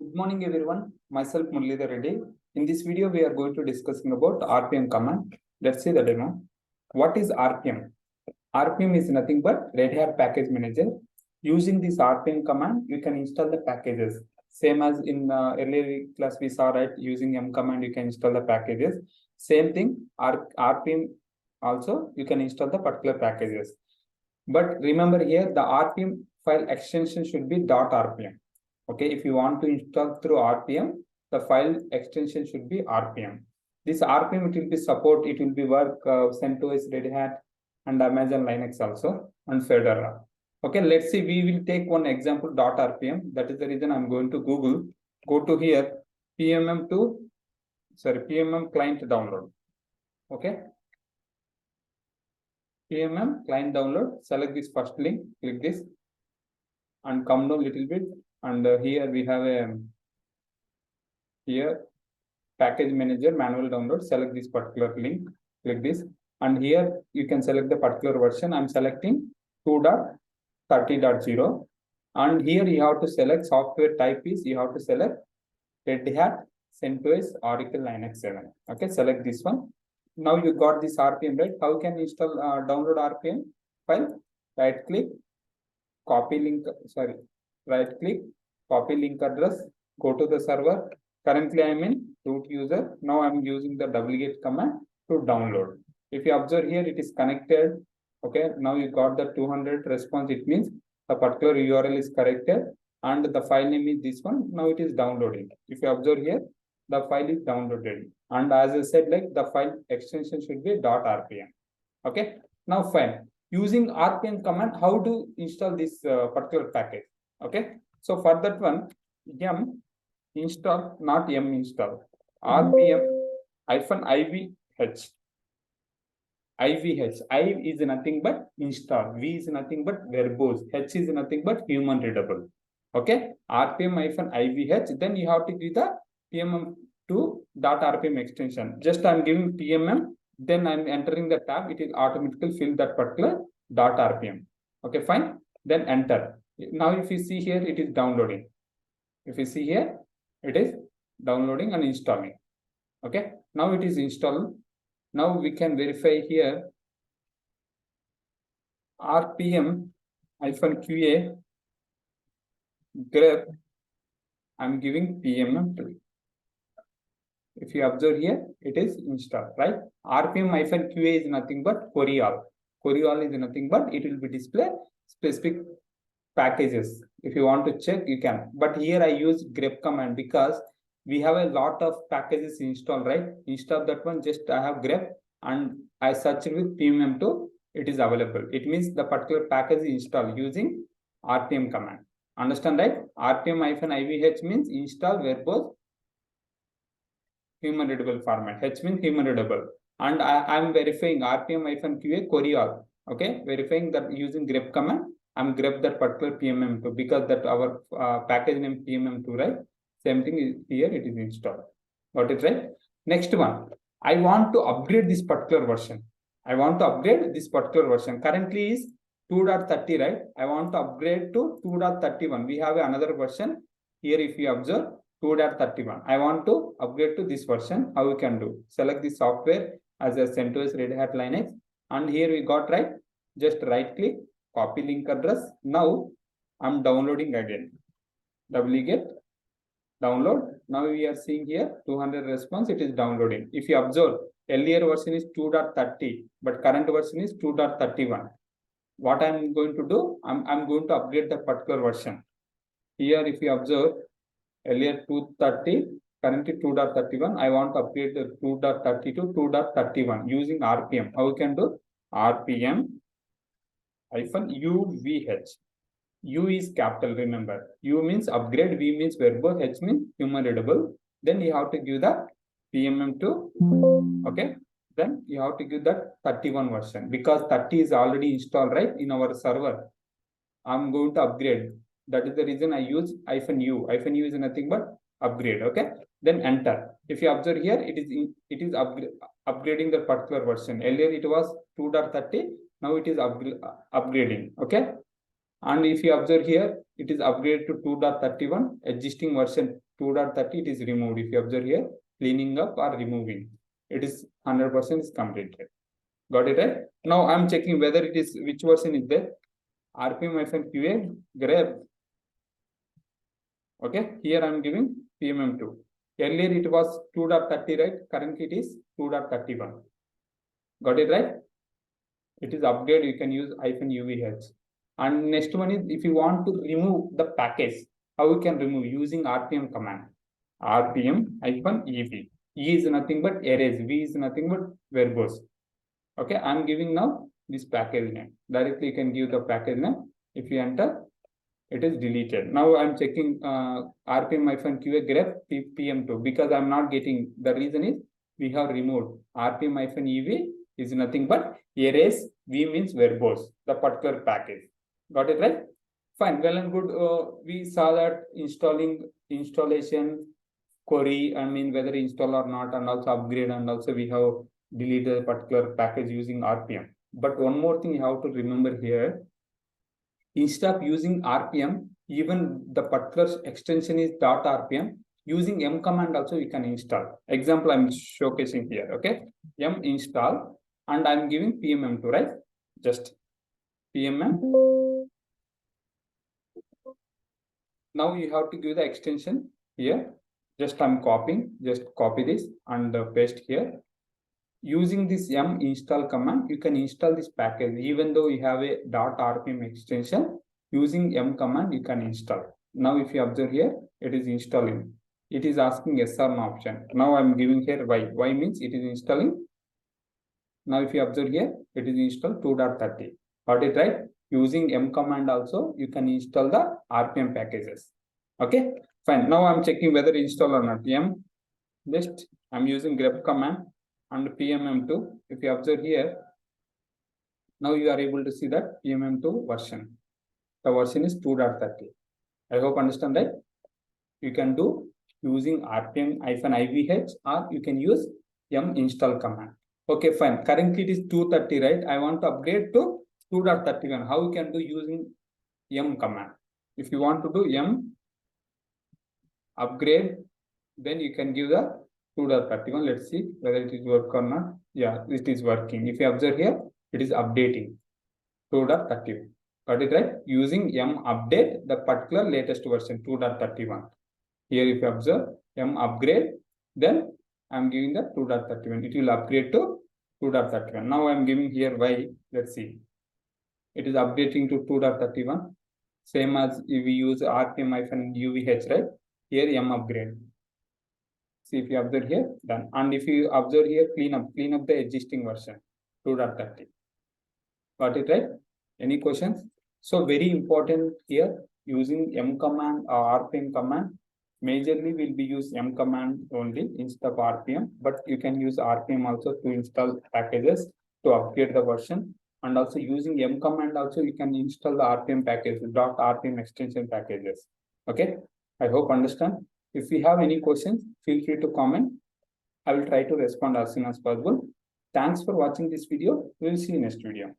Good morning, everyone. Myself Muralidhara Reddy. In this video, we are going to discussing about RPM command. Let's see the demo. What is RPM? RPM is nothing but Red Hat Package Manager. Using this RPM command, you can install the packages. Same as in earlier class we saw, right? Using M command, you can install the packages. Same thing, RPM also, you can install the particular packages. But remember here, the RPM file extension should be .rpm. Okay, if you want to install through RPM, the file extension should be RPM. This RPM, it will be support, it will be work CentOS, Red Hat, and Amazon Linux also, and Fedora. Okay, let's see, we will take one example .rpm. That is the reason I'm going to Google. Go to here, PMM client download. Okay. PMM client download, select this first link, click this, and come down a little bit. And here we have here package manager manual download, select this particular link, click this, and here you can select the particular version. I'm selecting 2.30.0, and here you have to select software type is, you have to select Red Hat, CentOS, Oracle, Linux 7. Okay, select this one. Now you got this RPM, right? How can you install download RPM file? Right click, copy link, right click, copy link address, go to the server. Currently I'm in root user. Now I'm using the wget command to download. If you observe here, it is connected. Okay, now you got the 200 response. It means the particular URL is corrected and the file name is this one. Now it is downloading. If you observe here, the file is downloaded. And as I said, like the file extension should be .rpm. Okay, now fine. Using RPM command, how to install this particular package? Okay, so for that one, yum install, not yum install, RPM -ivh. IVH, I is nothing but install, V is nothing but verbose, H is nothing but human readable. Okay, RPM -ivh, then you have to give the PMM to .rpm extension. Just I'm giving PMM, then I'm entering the tab, it will automatically fill that particular .rpm. Okay, fine. Then enter. Now if you see here, it is downloading. If you see here, it is downloading and installing. Okay, now it is installed. Now we can verify here RPM-QA grep. I'm giving PMM to it. If you observe here, it is installed, right? RPM-QA is nothing but query all. Query all is nothing but it will be display specific packages. If you want to check, you can. But here I use grep command because we have a lot of packages installed, right? Instead of that one, just I have grep and I search with PMM2, it is available. It means the particular package is installed using RPM command. Understand, right? RPM-ivh means install verbose human readable format. H means human readable. And I am verifying RPM-QA query all. Okay, verifying that using grep command, I'm grep that particular PMM2 because that our package name PMM2, right? Same thing is here, it is installed. Got it, right? Next one, I want to upgrade this particular version. Currently is 2.30, right? I want to upgrade to 2.31. We have another version here. If you observe 2.31, I want to upgrade to this version. How we can do? Select the software as a CentOS, Red Hat, Linux, and here we got, right? Just right click, copy link address. Now I'm downloading again. wget download. Now we are seeing here 200 response. It is downloading. If you observe, earlier version is 2.30, but current version is 2.31. What I'm going to do, I'm going to upgrade the particular version. Here, if you observe, earlier 2.30, currently 2.31. I want to upgrade the 2.30 to 2.31 using RPM. How we can do? RPM-UVH. U is capital, remember. U means upgrade, V means verbose, H means human readable. Then you have to give the PMM2. Okay. Then you have to give that 31 version because 30 is already installed, right, in our server. I'm going to upgrade. That is the reason I use -u. -u is nothing but upgrade. Okay. Then enter. If you observe here, it is upgrading the particular version. Earlier it was 2.30. Now it is upgrading. Okay. And if you observe here, it is upgraded to 2.31. Existing version 2.30, it is removed. If you observe here, cleaning up or removing, it is 100% is completed. Got it, right? Now I'm checking whether it is, which version is there. RPM-QA grep. Okay, here I'm giving PMM2. Earlier it was 2.30, right? Currently it is 2.31. Got it, right? It is upgrade, you can use -UVH. And next one is, if you want to remove the package, how you can remove? Using RPM command. RPM-EV. E is nothing but erase, V is nothing but verbose. Okay, I'm giving now this package name. Directly you can give the package name. If you enter, it is deleted. Now I'm checking RPM-QA grep PM2 because I'm not getting. The reason is we have removed RPM-EV is nothing but erase, V means verbose, the particular package. Got it, right? Fine, well and good. We saw that installation query, I mean whether install or not, and also upgrade, and also we have deleted a particular package using RPM. But one more thing you have to remember here, instead of using RPM, even the particular extension is .rpm, using m command also you can install. Example I'm showcasing here, okay? M install, and I'm giving PMM2, right? Just PMM. Now you have to give the extension here. Just I'm copying, just copy this and paste here. Using this m install command, you can install this package. Even though you have a .rpm extension, using m command you can install. Now if you observe here, it is installing. It is asking yes or no option. Now I'm giving here y. Y means it is installing. Now if you observe here, it is installed 2.30. Got it, right? Using m command also you can install the RPM packages. Okay, fine. Now I'm checking whether install or not. M list, I'm using grep command and PMM2. If you observe here, now you are able to see that PMM2 version. The version is 2.30. I hope understand that. You can do using RPM-IVH or you can use m install command. Okay, fine. Currently it is 2.30, right? I want to upgrade to 2.31. How you can do using m command? If you want to do m upgrade, then you can give the 2.31. Let's see whether it is work or not. Yeah, it is working. If you observe here, it is updating 2.31. Got it, right? Using m update, the particular latest version 2.31. Here if you observe m upgrade, then I'm giving the 2.31. It will upgrade to 2.31. Now I'm giving here y. Let's see. It is updating to 2.31. Same as if we use RPM-UVH, right? Here m upgrade. See if you observe here, done. And if you observe here, clean up the existing version 2.30. Got it, right? Any questions? So very important here, using m command or RPM command. Majorly will be use m command only instead of RPM, but you can use RPM also to install packages to upgrade the version. And also using m command also you can install the RPM package, .rpm extension packages. Okay, I hope understand. If you have any questions, feel free to comment. I will try to respond as soon as possible. Thanks for watching this video. We will see you next video.